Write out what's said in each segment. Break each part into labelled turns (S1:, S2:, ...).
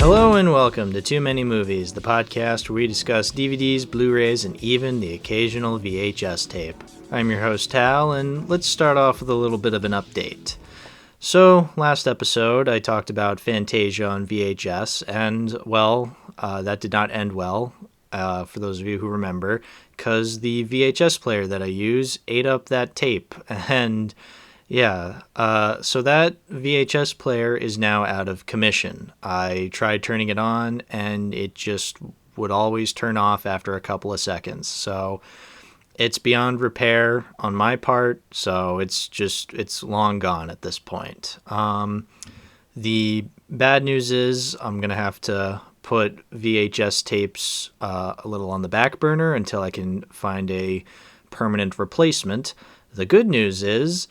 S1: Hello and welcome to Too Many Movies, the podcast where we discuss DVDs, Blu-rays, and even the occasional VHS tape. I'm your host, Tal, and let's start off with a little bit of an update. So, last episode, I talked about Fantasia on VHS, and, well, that did not end well, for those of you who remember, because the VHS player that I use ate up that tape, and yeah, so that VHS player is now out of commission. I tried turning it on, and it just would always turn off after a couple of seconds. So it's beyond repair on my part, so it's long gone at this point. The bad news is I'm going to have to put VHS tapes a little on the back burner until I can find a permanent replacement. The good news is,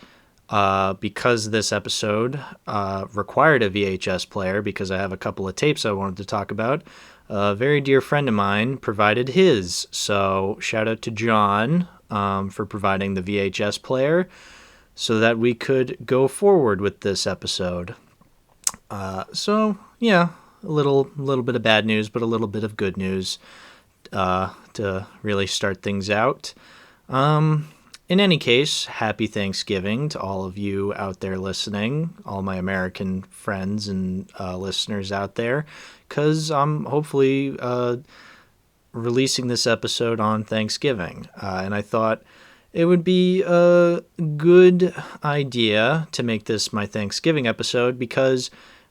S1: because this episode required a VHS player, because I have a couple of tapes I wanted to talk about, a very dear friend of mine provided his. So shout out to John for providing the VHS player so that we could go forward with this episode. So yeah, a little bit of bad news, but a little bit of good news to really start things out. In any case, happy Thanksgiving to all of you out there listening, all my American friends and listeners out there, because I'm hopefully releasing this episode on Thanksgiving. And I thought it would be a good idea to make this my Thanksgiving episode because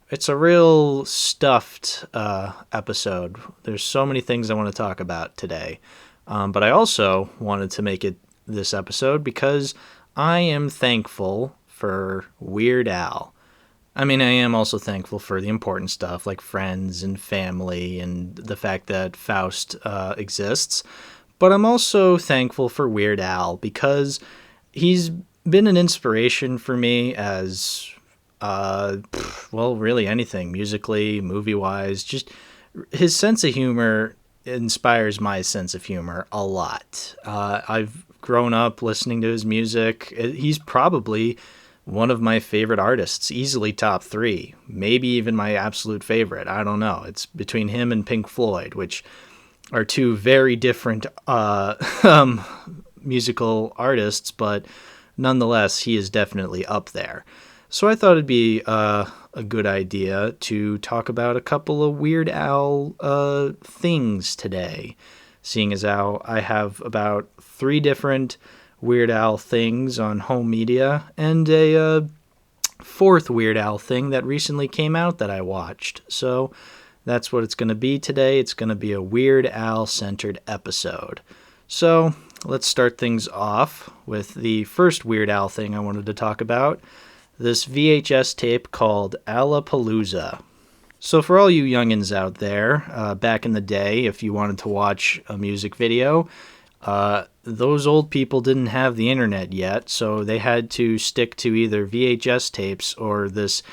S1: it's a real stuffed episode. There's so many things I want to talk about today. But I also wanted to make it this episode because I am thankful for Weird Al. I mean, I am also thankful for the important stuff like friends and family and the fact that Faust exists. But I'm also thankful for Weird Al because he's been an inspiration for me as, really anything, musically, movie-wise. Just his sense of humor inspires my sense of humor a lot. I've grown up listening to his music. He's probably one of my favorite artists, easily top 3, maybe even my absolute favorite. I don't know. It's between him and Pink Floyd, which are two very different musical artists, but nonetheless, he is definitely up there. So I thought it'd be a good idea to talk about a couple of Weird Al things today, seeing as how I have about 3 different Weird Al things on home media and a 4th Weird Al thing that recently came out that I watched. So that's what it's going to be today. It's going to be a Weird Al-centered episode. So let's start things off with the first Weird Al thing I wanted to talk about, this VHS tape called Alapalooza. So for all you youngins out there, back in the day, if you wanted to watch a music video, those old people didn't have the internet yet, so they had to stick to either VHS tapes or this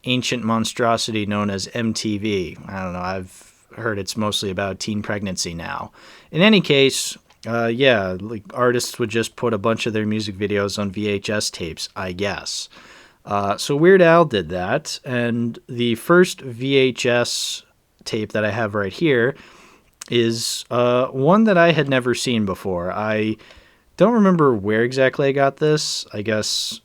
S1: ancient monstrosity known as MTV. I don't know, I've heard it's mostly about teen pregnancy now. In any case, like artists would just put a bunch of their music videos on VHS tapes, I guess. So Weird Al did that, and the first VHS tape that I have right here is one that I had never seen before. I don't remember where exactly I got this. I guess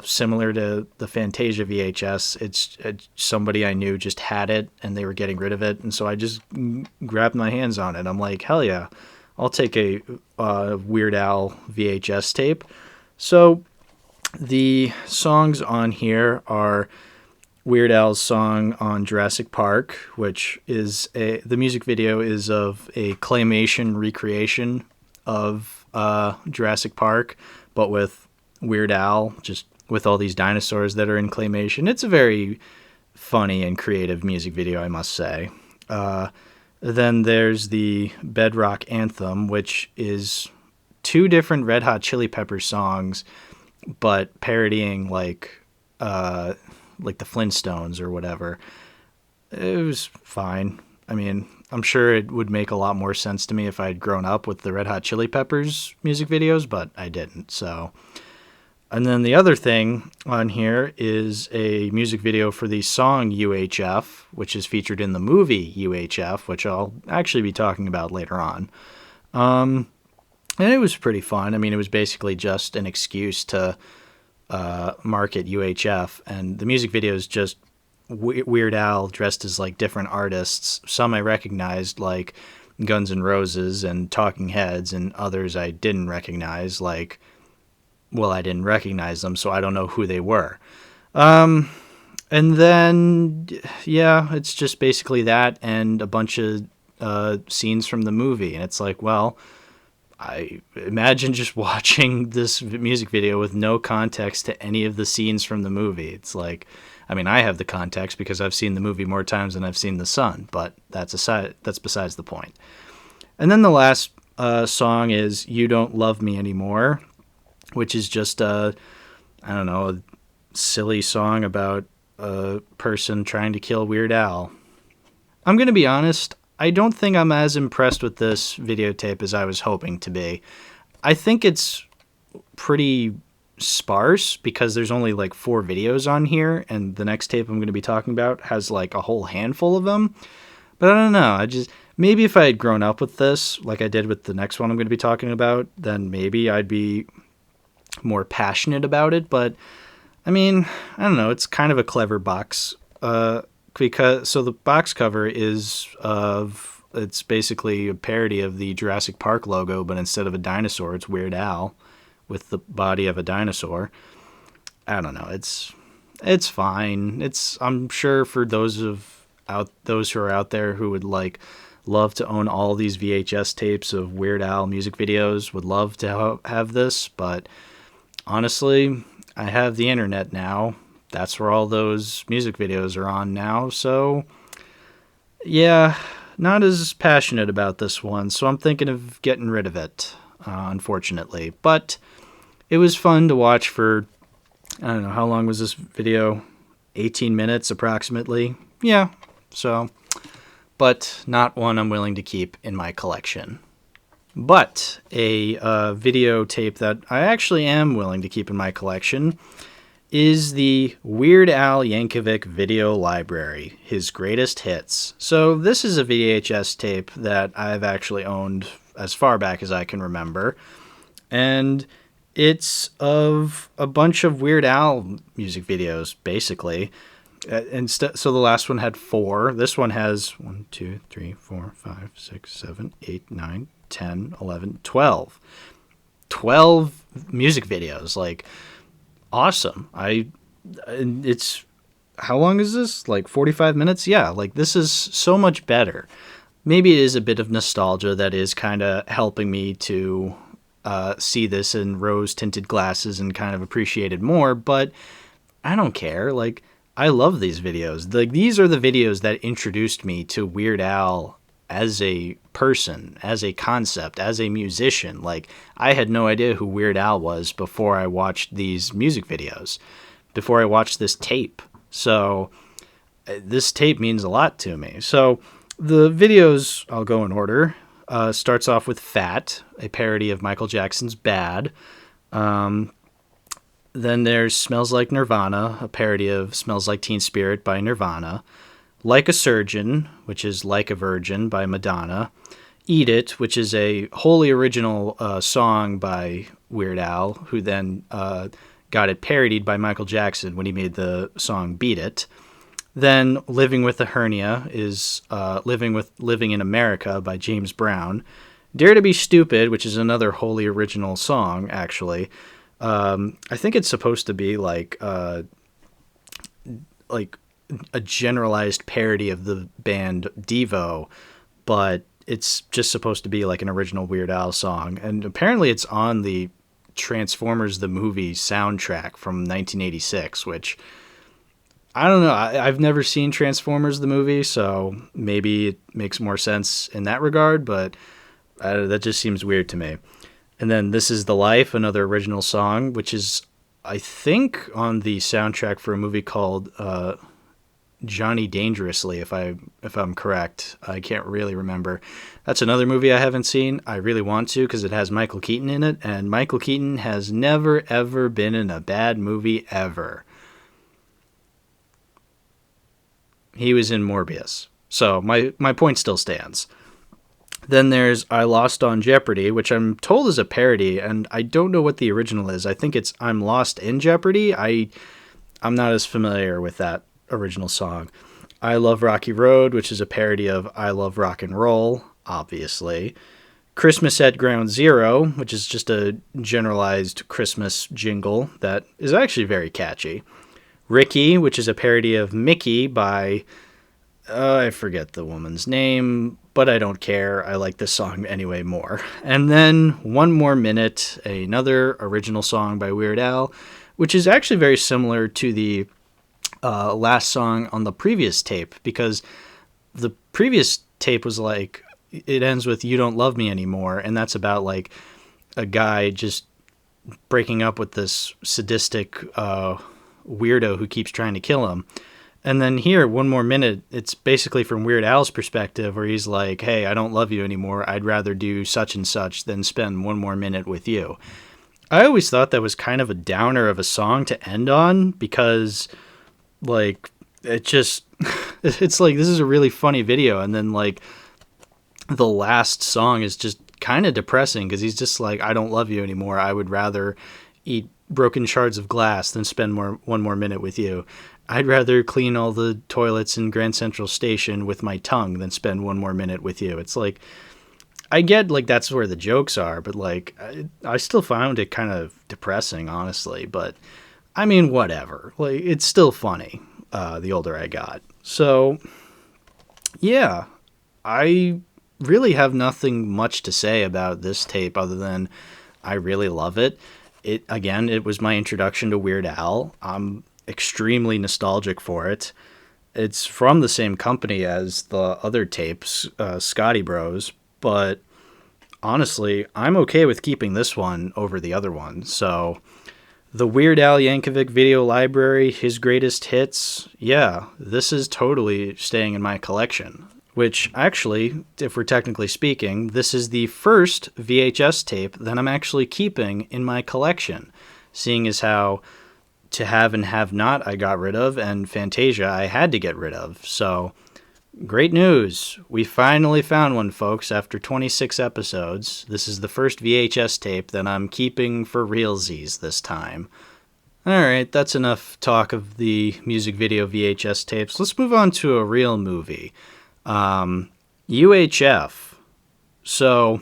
S1: similar to the Fantasia VHS, it's somebody I knew just had it, and they were getting rid of it, and so I just grabbed my hands on it. I'm like, hell yeah, I'll take a Weird Al VHS tape. So the songs on here are Weird Al's song on Jurassic Park, which is the music video is of a claymation recreation of Jurassic Park, but with Weird Al, just with all these dinosaurs that are in claymation. It's a very funny and creative music video, I must say. Then there's the Bedrock Anthem, which is 2 different Red Hot Chili Peppers songs, but parodying like the Flintstones or whatever. It was fine. I mean, I'm sure it would make a lot more sense to me if I had grown up with the Red Hot Chili Peppers music videos, but I didn't. So And then the other thing on here is a music video for the song UHF, which is featured in the movie UHF, which I'll actually be talking about later on. And it was pretty fun. I mean, it was basically just an excuse to market UHF, and the music video is just Weird Al dressed as like different artists. Some I recognized, like Guns N' Roses and Talking Heads, and others I didn't recognize, like, well, I didn't recognize them, so I don't know who they were. And then, yeah, it's just basically that and a bunch of scenes from the movie. And it's like, well, I imagine just watching this music video with no context to any of the scenes from the movie. It's like, I mean, I have the context because I've seen the movie more times than I've seen the sun, but that's besides the point. And then the last song is You Don't Love Me Anymore, which is just a silly song about a person trying to kill Weird Al. I'm going to be honest, I don't think I'm as impressed with this videotape as I was hoping to be. I think it's pretty sparse because there's only like 4 videos on here, and the next tape I'm going to be talking about has like a whole handful of them. But I don't know, maybe if I had grown up with this, like I did with the next one I'm going to be talking about, then maybe I'd be more passionate about it. But I mean, I don't know, it's kind of a clever box because the box cover it's basically a parody of the Jurassic Park logo, but instead of a dinosaur, it's Weird Al with the body of a dinosaur. I don't know, it's fine. I'm sure for those who are out there who would love to own all these VHS tapes of Weird Al music videos, would love to have this, but honestly, I have the internet now. That's where all those music videos are on now. So, yeah, not as passionate about this one. So I'm thinking of getting rid of it, unfortunately. But it was fun to watch for, I don't know, how long was this video? 18 minutes approximately. Yeah, so, but not one I'm willing to keep in my collection. But a videotape that I actually am willing to keep in my collection is the Weird Al Yankovic Video Library, his greatest hits. So this is a VHS tape that I've actually owned as far back as I can remember. And it's of a bunch of Weird Al music videos, basically. So the last one had 4. This one has 1, 2, 3, 4, 5, 6, 7, 8, 9, 10, 11, 12. 12 music videos. Like, awesome. It's, how long is this? Like 45 minutes? Yeah, like this is so much better. Maybe it is a bit of nostalgia that is kind of helping me to see this in rose-tinted glasses and kind of appreciate it more, but I don't care. Like, I love these videos. Like, these are the videos that introduced me to Weird Al as a person, as a concept, as a musician. Like, I had no idea who Weird Al was before I watched these music videos, before I watched this tape. So this tape means a lot to me. So the videos, I'll go in order, starts off with Fat, a parody of Michael Jackson's Bad. Then there's Smells Like Nirvana, a parody of Smells Like Teen Spirit by Nirvana. Like a Surgeon, which is Like a Virgin by Madonna. Eat It, which is a wholly original song by Weird Al, who then got it parodied by Michael Jackson when he made the song Beat It. Then Living with a Hernia is Living in America by James Brown. Dare to Be Stupid, which is another wholly original song, actually. I think it's supposed to be like a generalized parody of the band Devo, but it's just supposed to be like an original Weird Al song. And apparently it's on the Transformers the movie soundtrack from 1986, which I don't know. I've never seen Transformers the movie, so maybe it makes more sense in that regard, but that just seems weird to me. And then This Is the Life, another original song, which is, I think, on the soundtrack for a movie called Johnny Dangerously, if I'm correct. I can't really remember. That's another movie I haven't seen. I really want to because it has Michael Keaton in it, and Michael Keaton has never, ever been in a bad movie ever. He was in Morbius. So my point still stands. Then there's I Lost on Jeopardy, which I'm told is a parody, and I don't know what the original is. I think it's I'm Lost in Jeopardy. I'm not as familiar with that original song. I Love Rocky Road, which is a parody of I Love Rock and Roll, obviously. Christmas at Ground Zero, which is just a generalized Christmas jingle that is actually very catchy. Ricky, which is a parody of Mickey by, I forget the woman's name, but I don't care. I like this song anyway more. And then One More Minute, another original song by Weird Al, which is actually very similar to the last song on the previous tape, because the previous tape was like, it ends with You Don't Love Me Anymore, and that's about like a guy just breaking up with this sadistic weirdo who keeps trying to kill him. And then here, One More Minute, it's basically from Weird Al's perspective, where he's like, hey, I don't love you anymore. I'd rather do such and such than spend one more minute with you. I always thought that was kind of a downer of a song to end on, because, like, it just, it's like, this is a really funny video, and then, like, the last song is just kind of depressing, because he's just like, I don't love you anymore. I would rather eat broken shards of glass than spend one more minute with you. I'd rather clean all the toilets in Grand Central Station with my tongue than spend one more minute with you. It's like, I get, like, that's where the jokes are, but, like, I still found it kind of depressing, honestly. But, I mean, whatever. Like, it's still funny, the older I got. So, yeah, I really have nothing much to say about this tape other than I really love it. It was my introduction to Weird Al. I'm extremely nostalgic for it. It's from the same company as the other tapes, Scotty Bros, but honestly, I'm okay with keeping this one over the other one. So, the Weird Al Yankovic video library, his greatest hits, yeah, this is totally staying in my collection. Which, actually, if we're technically speaking, this is the first VHS tape that I'm actually keeping in my collection, seeing as how To Have and Have Not I got rid of, and Fantasia I had to get rid of. So, great news. We finally found one, folks, after 26 episodes. This is the first VHS tape that I'm keeping for realsies this time. Alright, that's enough talk of the music video VHS tapes. Let's move on to a real movie. UHF. So,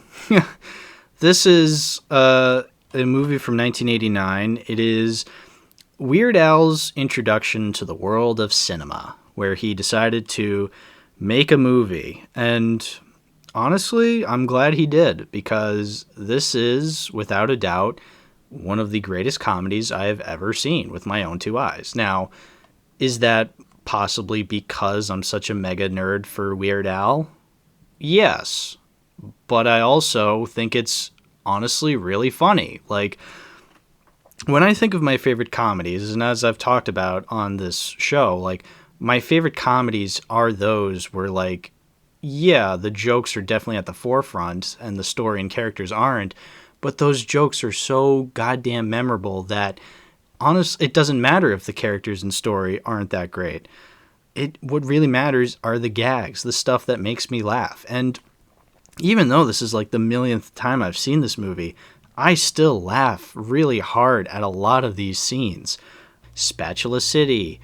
S1: this is a movie from 1989. It is Weird Al's introduction to the world of cinema, where he decided to make a movie. And honestly, I'm glad he did, because this is, without a doubt, one of the greatest comedies I have ever seen with my own two eyes. Now, is that possibly because I'm such a mega nerd for Weird Al? Yes. But I also think it's honestly really funny. Like, when I think of my favorite comedies, and as I've talked about on this show, like, my favorite comedies are those where, like, yeah, the jokes are definitely at the forefront and the story and characters aren't, but those jokes are so goddamn memorable that honestly, it doesn't matter if the characters and story aren't that great. What really matters are the gags, the stuff that makes me laugh. And even though this is like the millionth time I've seen this movie, I still laugh really hard at a lot of these scenes. Spatula City,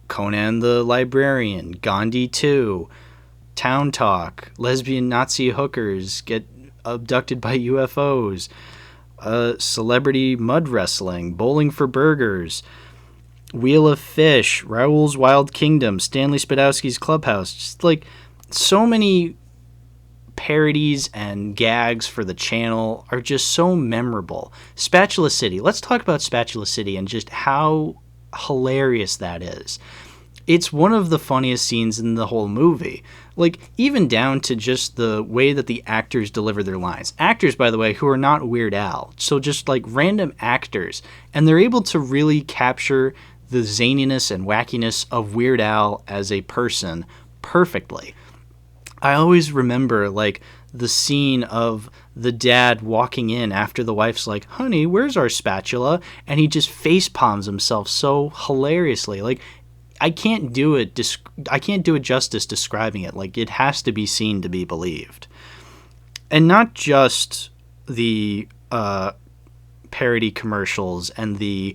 S1: Conan the Librarian, Gandhi 2, Town Talk, lesbian Nazi hookers get abducted by UFOs, celebrity mud wrestling, Bowling for Burgers, Wheel of Fish, Raoul's Wild Kingdom, Stanley Spadowski's Clubhouse. Just like so many parodies and gags for the channel are just so memorable. Spatula City. Let's talk about Spatula City and just how hilarious that is. It's one of the funniest scenes in the whole movie. Like, even down to just the way that the actors deliver their lines. Actors, by the way, who are not Weird Al. So just like random actors. And they're able to really capture the zaniness and wackiness of Weird Al as a person perfectly. I always remember, like, the scene of the dad walking in after the wife's like, honey, where's our spatula? And he just face palms himself so hilariously. Like, I can't do it justice describing it. Like, it has to be seen to be believed. And not just the parody commercials and the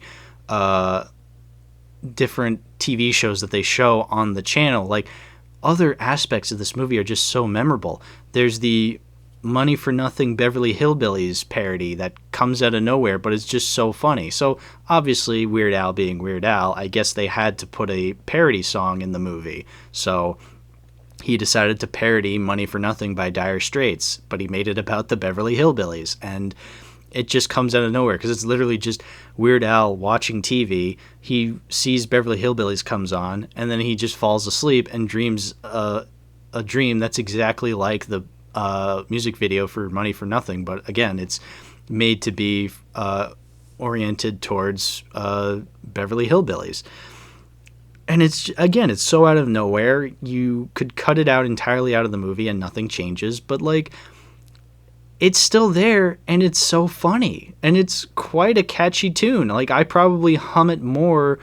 S1: different TV shows that they show on the channel. Like, other aspects of this movie are just so memorable. There's the Money for Nothing Beverly Hillbillies parody that comes out of nowhere, but it's just so funny. So obviously, Weird Al being Weird Al, I guess they had to put a parody song in the movie. So he decided to parody Money for Nothing by Dire Straits, but he made it about the Beverly Hillbillies. And it just comes out of nowhere because it's literally just Weird Al watching TV. He sees Beverly Hillbillies comes on, and then he just falls asleep and dreams a dream that's exactly like the music video for Money for Nothing. But again, it's made to be oriented towards Beverly Hillbillies. And it's so out of nowhere. You could cut it out entirely out of the movie and nothing changes. But, like, it's still there, and it's so funny, and it's quite a catchy tune. Like, I probably hum it more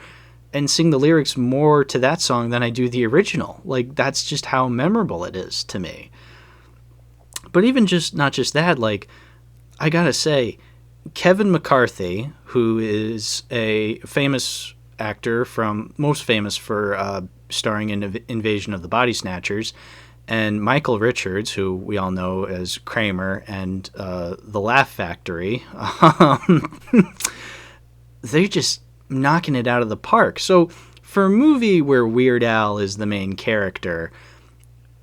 S1: and sing the lyrics more to that song than I do the original. Like, that's just how memorable it is to me. But even not just that, like, I gotta say, Kevin McCarthy, who is a famous actor, most famous for starring in Invasion of the Body Snatchers, and Michael Richards, who we all know as Kramer and The Laugh Factory, they're just knocking it out of the park. So for a movie where Weird Al is the main character,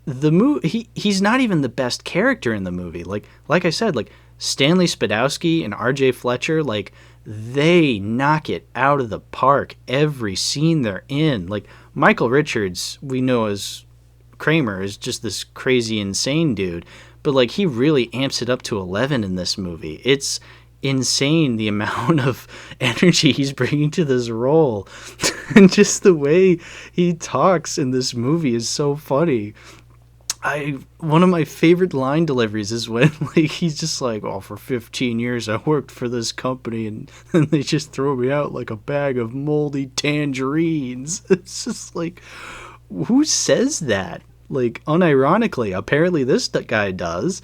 S1: he's not even the best character in the movie. Like I said, like Stanley Spadowski and R.J. Fletcher, like, they knock it out of the park every scene they're in. Like, Michael Richards, we know as Kramer, is just this crazy, insane dude, but, like, he really amps it up to 11 in this movie. It's insane the amount of energy he's bringing to this role. And just the way he talks in this movie is so funny. One of my favorite line deliveries is when, like, he's just like, oh, for 15 years I worked for this company and they just throw me out like a bag of moldy tangerines. It's just like, who says that? Like, unironically, apparently this guy does.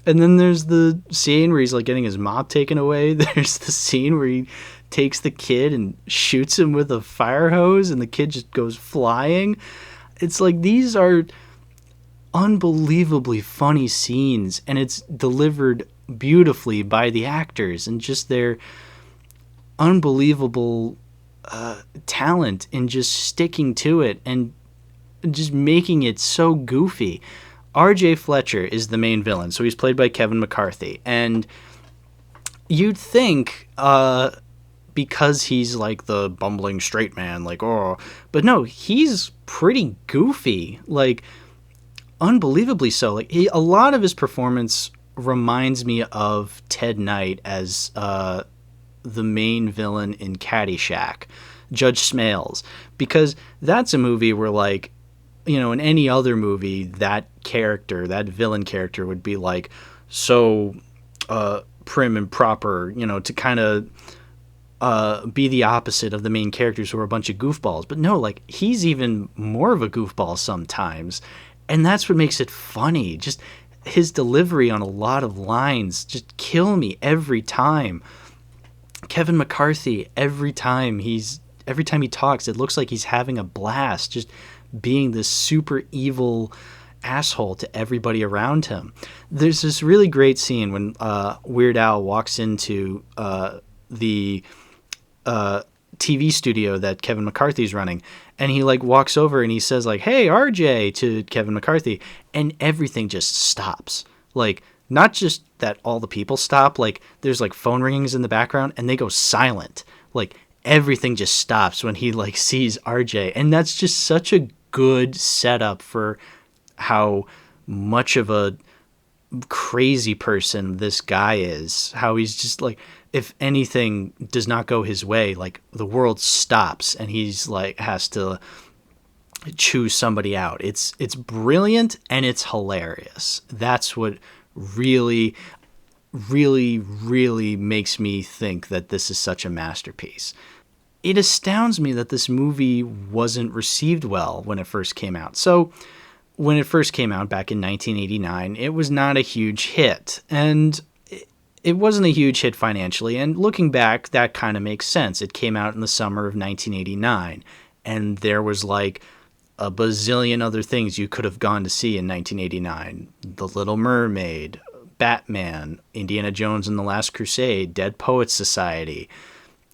S1: And then there's the scene where he's, like, getting his mop taken away. There's the scene where he takes the kid and shoots him with a fire hose and the kid just goes flying. It's like, these are unbelievably funny scenes, and it's delivered beautifully by the actors and just their unbelievable talent in just sticking to it and just making it so goofy. R.J. Fletcher is the main villain, so he's played by Kevin McCarthy, and you'd think because he's like the bumbling straight man, like, oh, but no, he's pretty goofy, like, unbelievably so. Like, a lot of his performance reminds me of Ted Knight as the main villain in Caddyshack, Judge Smales, because that's a movie where, like, you know, in any other movie, that villain character would be like so prim and proper, you know, to kind of be the opposite of the main characters who are a bunch of goofballs. But no, like, he's even more of a goofball sometimes. And that's what makes it funny. Just his delivery on a lot of lines just kill me every time. Kevin McCarthy, every time he talks, it looks like he's having a blast, just being this super evil asshole to everybody around him. There's this really great scene when Weird Al walks into the TV studio that Kevin McCarthy's running, and he, like, walks over and he says, like, hey, RJ, to Kevin McCarthy, and everything just stops. Like, not just that all the people stop, like, there's, like, phone ringings in the background and they go silent. Like, everything just stops when he, like, sees RJ, and that's just such a good setup for how much of a crazy person this guy is, how he's just, like, if anything does not go his way, like the world stops and he's like has to choose somebody out. It's brilliant and it's hilarious. That's what really, really, really makes me think that this is such a masterpiece. It astounds me that this movie wasn't received well when it first came out. So when it first came out back in 1989, it was not a huge hit. And it wasn't a huge hit financially. And looking back, that kind of makes sense. It came out in the summer of 1989. And there was like a bazillion other things you could have gone to see in 1989. The Little Mermaid, Batman, Indiana Jones and the Last Crusade, Dead Poets Society.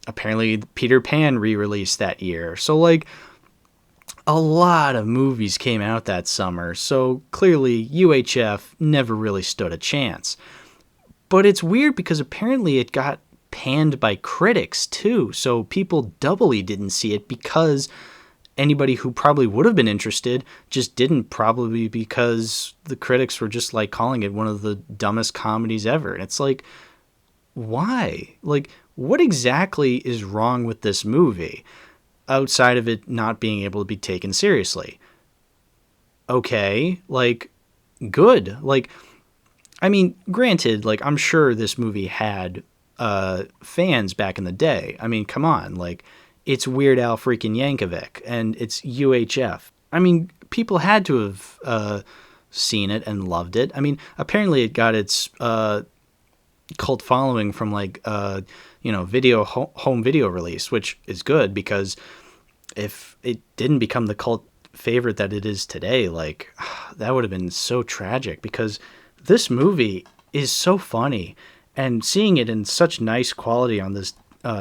S1: Apparently Peter Pan re-released that year. So like a lot of movies came out that summer. So clearly UHF never really stood a chance. But it's weird because apparently it got panned by critics too. So people doubly didn't see it because anybody who probably would have been interested just didn't, probably because the critics were just like calling it one of the dumbest comedies ever. And it's like, why? Like, what exactly is wrong with this movie outside of it not being able to be taken seriously? Okay, like, good. Like, I mean, granted, like, I'm sure this movie had fans back in the day. I mean, come on, like, it's Weird Al freaking Yankovic, and it's UHF. I mean, people had to have seen it and loved it. I mean, apparently it got its cult following from like video home video release, which is good, because if it didn't become the cult favorite that it is today, like that would have been so tragic, because this movie is so funny, and seeing it in such nice quality on this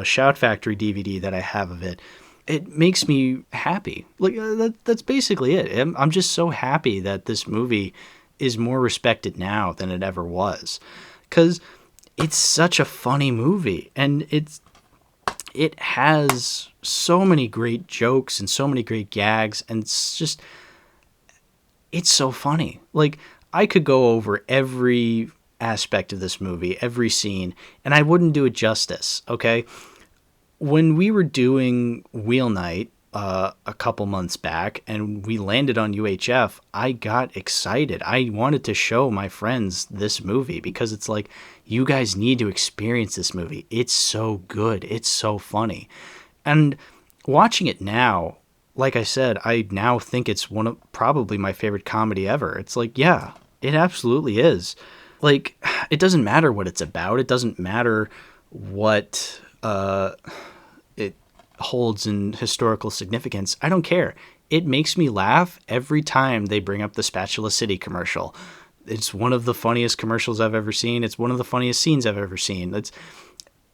S1: Shout Factory DVD that I have of it, it makes me happy. Like that's basically it. I'm just so happy that this movie is more respected now than it ever was, because it's such a funny movie, and it has so many great jokes and so many great gags, and it's so funny. Like, I could go over every aspect of this movie, every scene, and I wouldn't do it justice, okay? When we were doing Wheel Night a couple months back and we landed on UHF, I got excited. I wanted to show my friends this movie because it's like, you guys need to experience this movie. It's so good. It's so funny. And watching it now, like I said, I now think it's one of probably my favorite comedy ever. It's like, yeah, it absolutely is. Like, it doesn't matter what it's about. It doesn't matter what it holds in historical significance. I don't care. It makes me laugh every time they bring up the Spatula City commercial. It's one of the funniest commercials I've ever seen. It's one of the funniest scenes I've ever seen.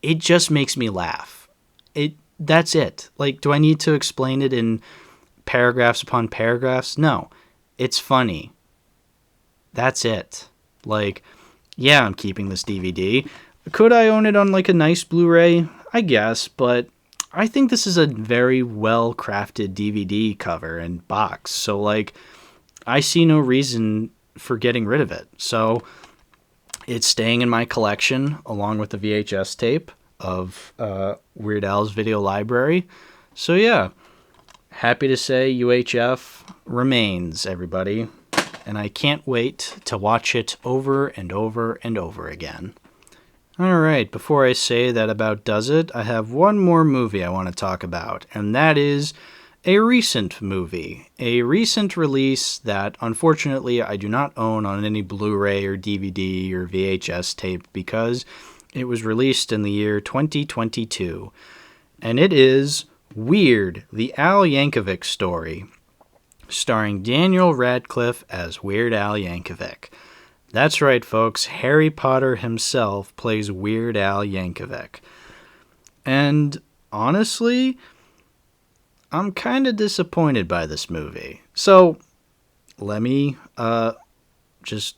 S1: It just makes me laugh. That's it. Like, do I need to explain it in paragraphs upon paragraphs? No. It's funny. That's it. Like, yeah, I'm keeping this DVD. Could I own it on like a nice Blu-ray? I guess, but I think this is a very well-crafted DVD cover and box. So like, I see no reason for getting rid of it. So it's staying in my collection along with the VHS tape of Weird Al's video library. So yeah, happy to say UHF remains, everybody. And I can't wait to watch it over and over and over again. Alright, before I say that about does it, I have one more movie I want to talk about, and that is a recent movie. A recent release that, unfortunately, I do not own on any Blu-ray or DVD or VHS tape because it was released in the year 2022. And it is Weird, the Al Yankovic Story, starring Daniel Radcliffe as Weird Al Yankovic. That's right, folks. Harry Potter himself plays Weird Al Yankovic. And honestly, I'm kind of disappointed by this movie. So, let me just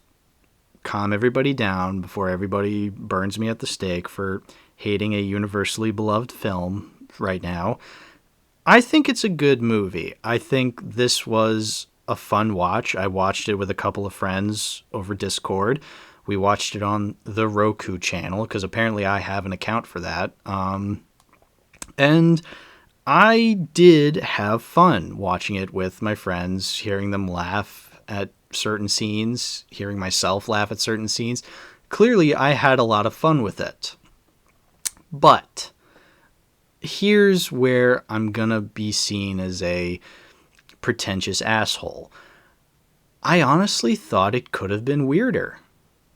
S1: calm everybody down before everybody burns me at the stake for hating a universally beloved film right now. I think it's a good movie. I think this was a fun watch. I watched it with a couple of friends over Discord. We watched it on the Roku channel because apparently I have an account for that. And I did have fun watching it with my friends, hearing them laugh at certain scenes, hearing myself laugh at certain scenes. Clearly, I had a lot of fun with it. But here's where I'm gonna be seen as a pretentious asshole. I honestly thought it could have been weirder.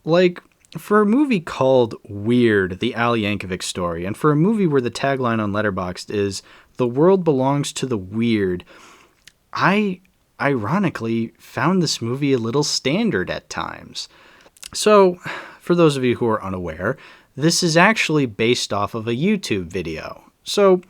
S1: Like, for a movie called Weird, the Al Yankovic story, and for a movie where the tagline on Letterboxd is, "The world belongs to the weird," I ironically found this movie a little standard at times. So, for those of you who are unaware, this is actually based off of a YouTube video. So,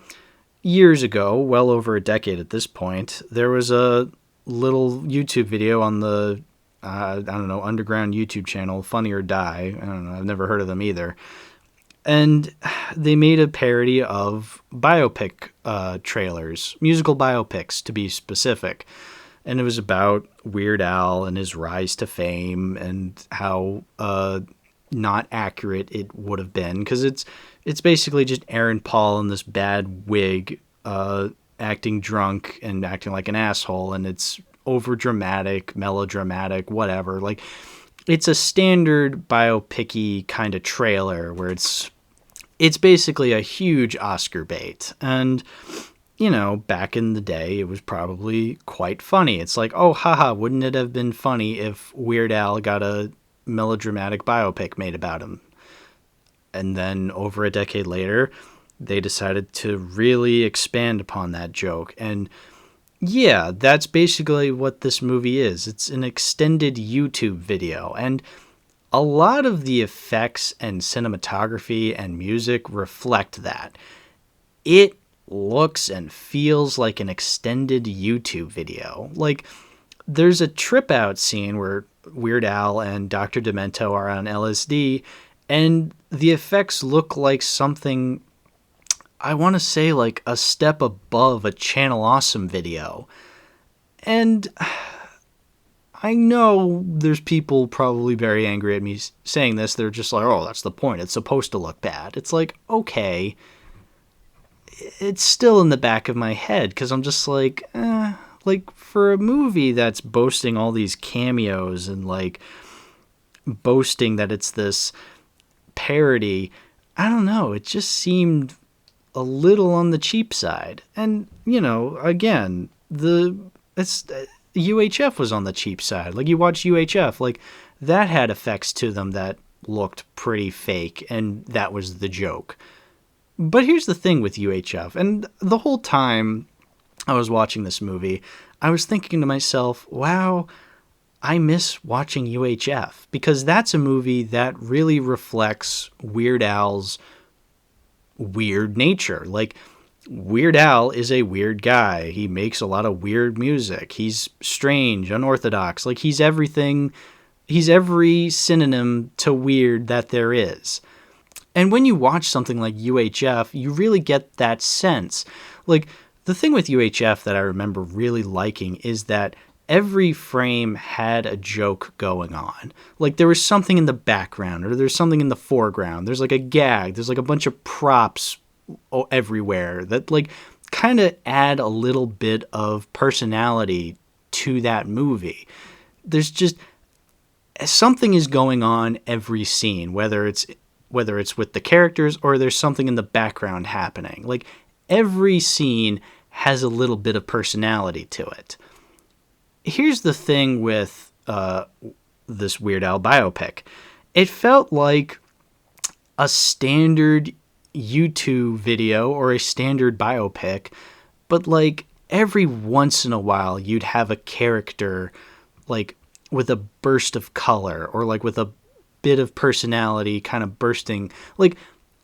S1: years ago, well over a decade at this point, there was a little YouTube video on the, underground YouTube channel, Funny or Die. I don't know, I've never heard of them either. And they made a parody of biopic trailers, musical biopics to be specific. And it was about Weird Al and his rise to fame and how not accurate it would have been. Because it's basically just Aaron Paul in this bad wig acting drunk and acting like an asshole. And it's over dramatic, melodramatic, whatever. Like, it's a standard biopic-y kind of trailer where it's basically a huge Oscar bait. And, you know, back in the day, it was probably quite funny. It's like, oh, haha, wouldn't it have been funny if Weird Al got a melodramatic biopic made about him? And then over a decade later, they decided to really expand upon that joke. And yeah, that's basically what this movie is. It's an extended YouTube video. And a lot of the effects and cinematography and music reflect that. It looks and feels like an extended YouTube video. Like, there's a trip out scene where Weird Al and Dr. Demento are on LSD, and the effects look like something, I want to say, like a step above a Channel Awesome video. And I know there's people probably very angry at me saying this. They're just like, oh, that's the point. It's supposed to look bad. It's like, okay. It's still in the back of my head because I'm just like, like, for a movie that's boasting all these cameos and like boasting that it's this parody, I don't know. It just seemed a little on the cheap side. And, you know, again, UHF was on the cheap side. Like, you watch UHF, like, that had effects to them that looked pretty fake, and that was the joke. But here's the thing with UHF, and the whole time I was watching this movie, I was thinking to myself, wow, I miss watching UHF, because that's a movie that really reflects Weird Al's weird nature. Like, Weird Al is a weird guy. He makes a lot of weird music. He's strange, unorthodox. Like, he's everything. He's every synonym to weird that there is. And when you watch something like UHF, you really get that sense. Like, the thing with UHF that I remember really liking is that every frame had a joke going on. Like, there was something in the background, or there's something in the foreground. There's like a gag. There's like a bunch of props everywhere that like kind of add a little bit of personality to that movie. There's just something is going on every scene, whether it's with the characters or there's something in the background happening. Like, every scene has a little bit of personality to it. Here's the thing with this Weird Al biopic. It felt like a standard YouTube video or a standard biopic, but like every once in a while you'd have a character like with a burst of color or like with a bit of personality kind of bursting. Like,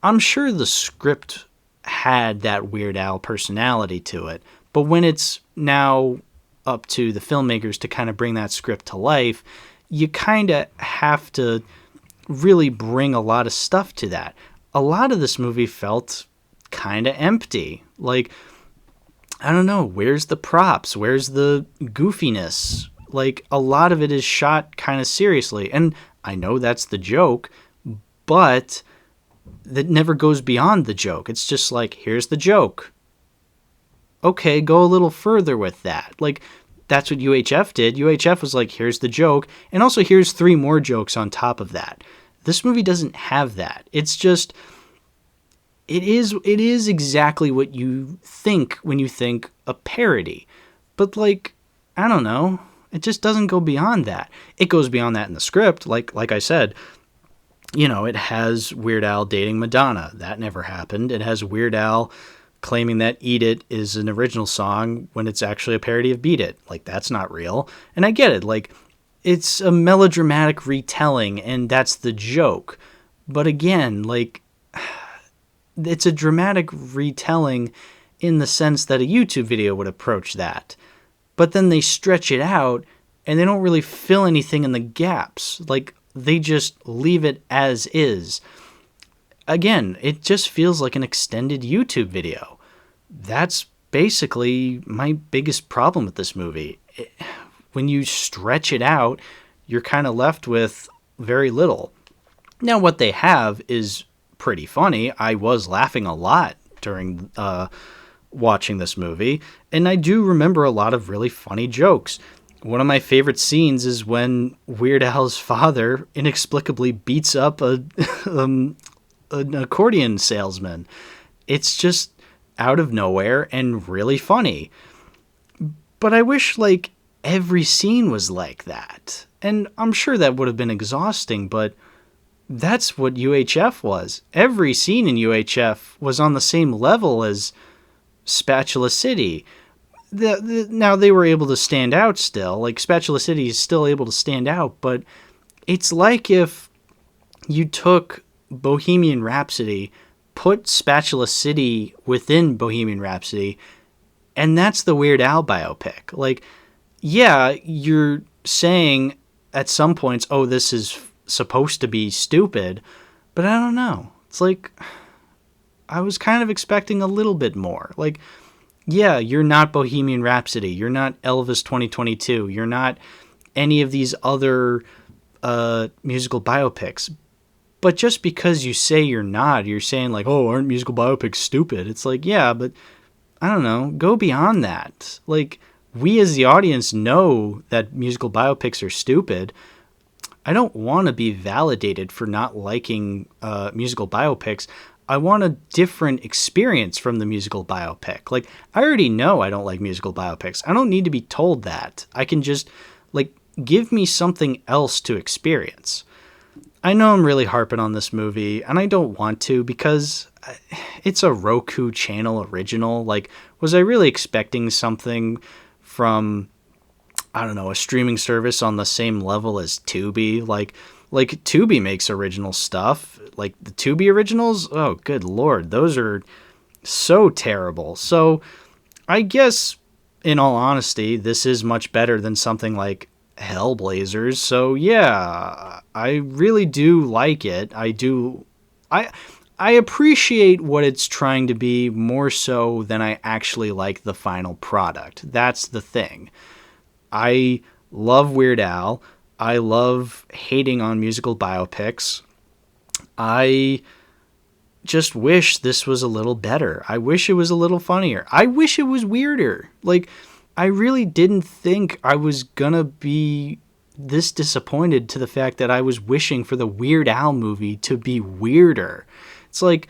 S1: I'm sure the script had that Weird Al personality to it, but when it's now up to the filmmakers to kind of bring that script to life, you kind of have to really bring a lot of stuff to that. A lot of this movie felt kind of empty. Like, I don't know, where's the props? Where's the goofiness? Like, a lot of it is shot kind of seriously. And I know that's the joke, but that never goes beyond the joke. It's just like, here's the joke. Okay, go a little further with that. Like, that's what UHF did. UHF was like, here's the joke, and also here's 3 more jokes on top of that. This movie doesn't have that. It's just, it is exactly what you think when you think a parody. But, like, I don't know. It just doesn't go beyond that. It goes beyond that in the script. Like I said, you know, it has Weird Al dating Madonna. That never happened. It has Weird Al claiming that Eat It is an original song when it's actually a parody of Beat It. Like, that's not real. And I get it. Like, it's a melodramatic retelling, and that's the joke. But again, like, it's a dramatic retelling in the sense that a YouTube video would approach that. But then they stretch it out, and they don't really fill anything in the gaps. Like, they just leave it as is. Again, it just feels like an extended YouTube video. That's basically my biggest problem with this movie. When you stretch it out, you're kind of left with very little. Now, what they have is pretty funny. I was laughing a lot during watching this movie, and I do remember a lot of really funny jokes. One of my favorite scenes is when Weird Al's father inexplicably beats up an accordion salesman. It's just out of nowhere and really funny. But I wish, like, every scene was like that. And I'm sure that would have been exhausting, but that's what UHF was. Every scene in UHF was on the same level as Spatula City. Now, they were able to stand out still. Like, Spatula City is still able to stand out, but it's like if you took Bohemian Rhapsody, put Spatula City within Bohemian Rhapsody, and that's the Weird Al biopic. Like, yeah, you're saying at some points, oh, this is supposed to be stupid, but I don't know. It's like, I was kind of expecting a little bit more. Like, yeah, you're not Bohemian Rhapsody. You're not Elvis 2022. You're not any of these other musical biopics. But just because you say you're not, you're saying like, oh, aren't musical biopics stupid? It's like, yeah, but I don't know. Go beyond that. Like, we as the audience know that musical biopics are stupid. I don't want to be validated for not liking musical biopics. I want a different experience from the musical biopic. Like, I already know I don't like musical biopics. I don't need to be told that. I can just, like, give me something else to experience. I know I'm really harping on this movie, and I don't want to because it's a Roku channel original. Like, was I really expecting something from, I don't know, a streaming service on the same level as Tubi? Like Tubi makes original stuff. Like, the Tubi originals, oh, good lord, those are so terrible. So, I guess, in all honesty, this is much better than something like Hellblazers. So, yeah, I really do like it. I appreciate what it's trying to be more so than I actually like the final product. That's the thing. I love Weird Al. I love hating on musical biopics. I just wish this was a little better. I wish it was a little funnier. I wish it was weirder. Like, I really didn't think I was gonna be this disappointed to the fact that I was wishing for the Weird Al movie to be weirder. It's like,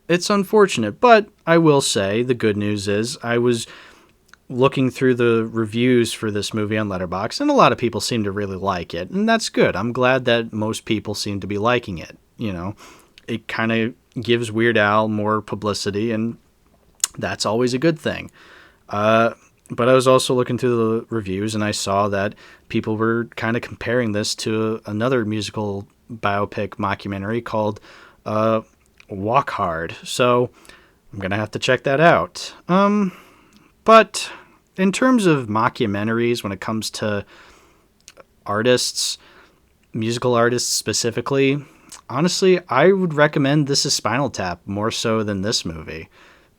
S1: it's unfortunate, but I will say the good news is I was looking through the reviews for this movie on Letterboxd, and a lot of people seem to really like it, and that's good. I'm glad that most people seem to be liking it. You know, it kind of gives Weird Al more publicity, and that's always a good thing. But I was also looking through the reviews, and I saw that people were kind of comparing this to another musical biopic mockumentary called Walk Hard. So I'm going to have to check that out. But in terms of mockumentaries, when it comes to artists, musical artists specifically, honestly, I would recommend This Is Spinal Tap more so than this movie.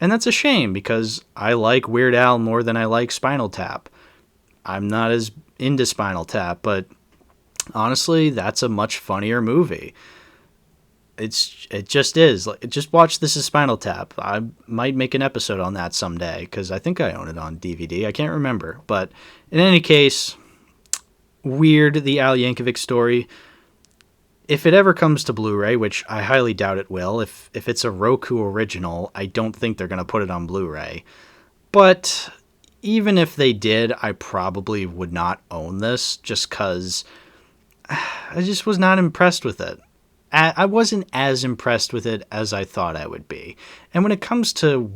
S1: And that's a shame because I like Weird Al more than I like Spinal Tap. I'm not as into Spinal Tap, but Honestly, that's a much funnier movie. It just is. Just watch This Is Spinal Tap. I might make an episode on that someday, because I think I own it on DVD. I can't remember. But in any case, weird, the Al Yankovic story. If it ever comes to Blu-ray, which I highly doubt it will, if it's a Roku original, I don't think they're going to put it on Blu-ray. But even if they did, I probably would not own this, just because I just was not impressed with it. I wasn't as impressed with it as I thought I would be. And when it comes to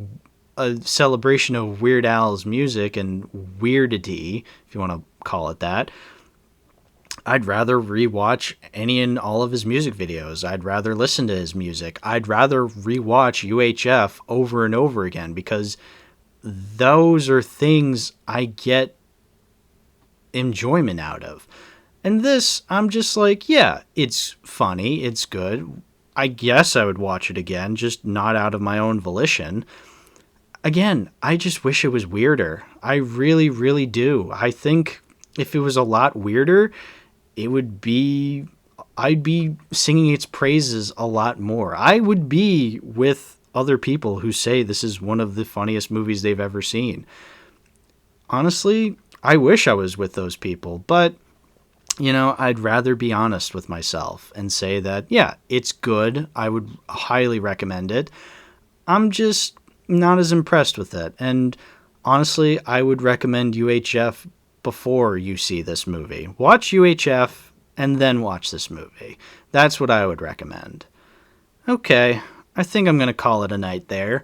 S1: a celebration of Weird Al's music and weirdity, if you want to call it that, I'd rather rewatch any and all of his music videos. I'd rather listen to his music. I'd rather rewatch UHF over and over again, because those are things I get enjoyment out of. And this, I'm just like, yeah, it's funny, it's good. I guess I would watch it again, just not out of my own volition. Again, I just wish it was weirder. I really, really do. I think if it was a lot weirder, I'd be singing its praises a lot more. I would be with other people who say this is one of the funniest movies they've ever seen. Honestly, I wish I was with those people, but I'd rather be honest with myself and say that, yeah, it's good. I would highly recommend it. I'm just not as impressed with it. And honestly, I would recommend UHF before you see this movie. Watch UHF and then watch this movie. That's what I would recommend. Okay, I think I'm going to call it a night there.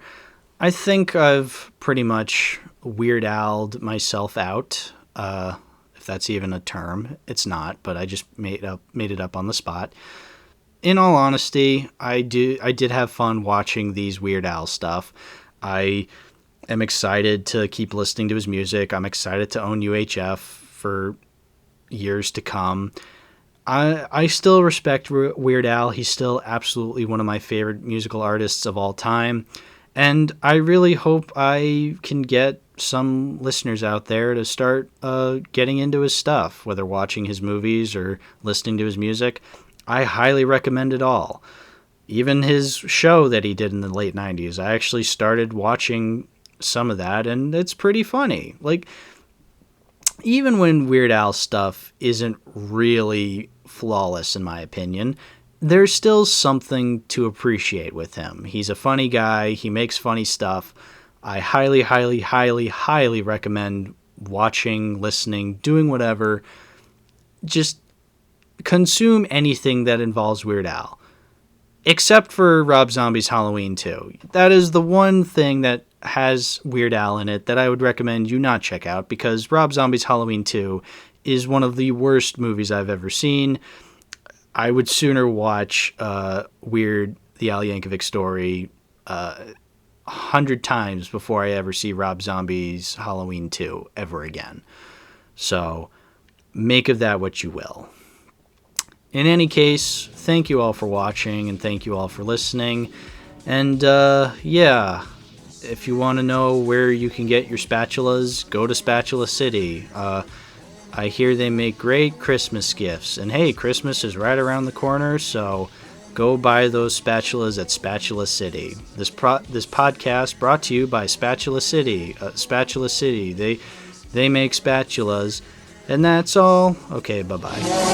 S1: I think I've pretty much Weird Al'd myself out. If that's even a term. It's not, but I just made it up on the spot. In all honesty, I did have fun watching these Weird Al stuff. I am excited to keep listening to his music. I'm excited to own UHF for years to come. I still respect Weird Al. He's still absolutely one of my favorite musical artists of all time. And I really hope I can get some listeners out there to start getting into his stuff, whether watching his movies or listening to his music. I highly recommend it all. Even his show that he did in the late 90s, I actually started watching some of that, and it's pretty funny. Like, even when Weird Al stuff isn't really flawless, in my opinion, there's still something to appreciate with him. He's a funny guy. He makes funny stuff. I highly, highly, highly, highly recommend watching, listening, doing whatever. Just consume anything that involves Weird Al. Except for Rob Zombie's Halloween 2. That is the one thing that has Weird Al in it that I would recommend you not check out, because Rob Zombie's Halloween 2 is one of the worst movies I've ever seen. I would sooner watch Weird, the Al Yankovic story 100 times before I ever see Rob Zombie's Halloween 2 ever again. So make of that what you will. In any case, thank you all for watching, and thank you all for listening. And yeah, if you want to know where you can get your spatulas, go to Spatula City. I hear they make great Christmas gifts. And hey, Christmas is right around the corner, so go buy those spatulas at Spatula City. This podcast brought to you by Spatula City. Spatula City, they make spatulas. And that's all. Okay, bye-bye.